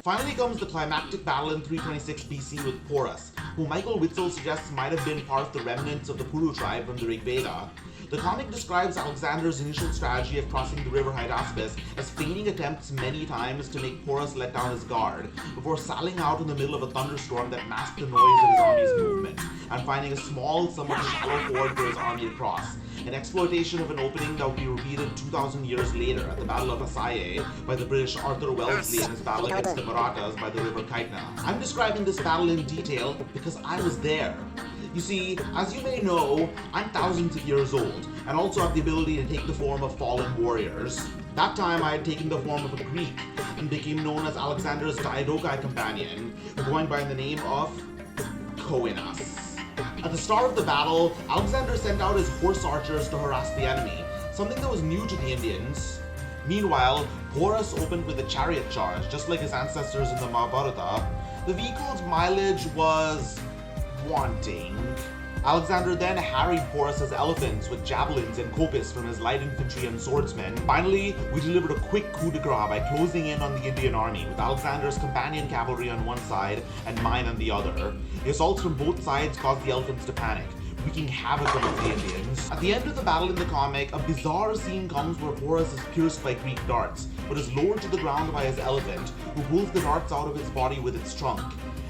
Finally comes the climactic battle in 326 BC with Porus, who Michael Witzel suggests might have been part of the remnants of the Puru tribe from the Rigveda. The comic describes Alexander's initial strategy of crossing the river Hydaspes as feigning attempts many times to make Porus let down his guard, before sallying out in the middle of a thunderstorm that masked the noise of his army's movement, and finding a small, somewhat shallow ford for his army to cross, an exploitation of an opening that would be repeated 2,000 years later at the Battle of Assaye by the British Arthur Wellesley and his battle against the Marathas by the river Kaitna. I'm describing this battle in detail because I was there. You see, as you may know, I'm thousands of years old, and also have the ability to take the form of fallen warriors. That time I had taken the form of a Greek, and became known as Alexander's Diodorus companion, going by the name of Koinas. At the start of the battle, Alexander sent out his horse archers to harass the enemy, something that was new to the Indians. Meanwhile, Porus opened with a chariot charge, just like his ancestors in the Mahabharata. The vehicle's mileage was wanting. Alexander then harried Porus's elephants with javelins and coppice from his light infantry and swordsmen. Finally, we delivered a quick coup de grace by closing in on the Indian army, with Alexander's companion cavalry on one side and mine on the other. The assaults from both sides caused the elephants to panic, wreaking havoc among the Indians. At the end of the battle in the comic, a bizarre scene comes where Porus is pierced by Greek darts, but is lowered to the ground by his elephant, who pulls the darts out of his body with its trunk.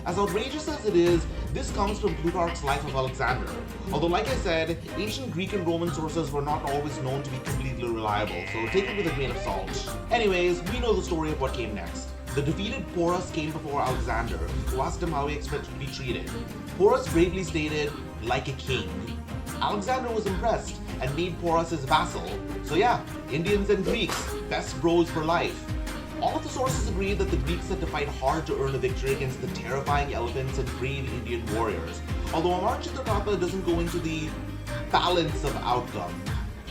As outrageous as it is, this comes from Plutarch's Life of Alexander. Although, like I said, ancient Greek and Roman sources were not always known to be completely reliable, so take it with a grain of salt. Anyways, we know the story of what came next. The defeated Porus came before Alexander, who asked him how he expected to be treated. Porus bravely stated, like a king. Alexander was impressed and made Porus his vassal. So yeah, Indians and Greeks, best bros for life. All of the sources agree that the Greeks had to fight hard to earn a victory against the terrifying elephants and brave Indian warriors, although a march to the Katha doesn't go into the balance of outcome,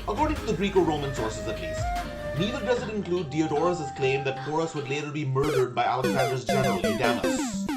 according to the Greco-Roman sources at least. Neither does it include Diodorus' claim that Porus would later be murdered by Alexander's general, Hydaspes.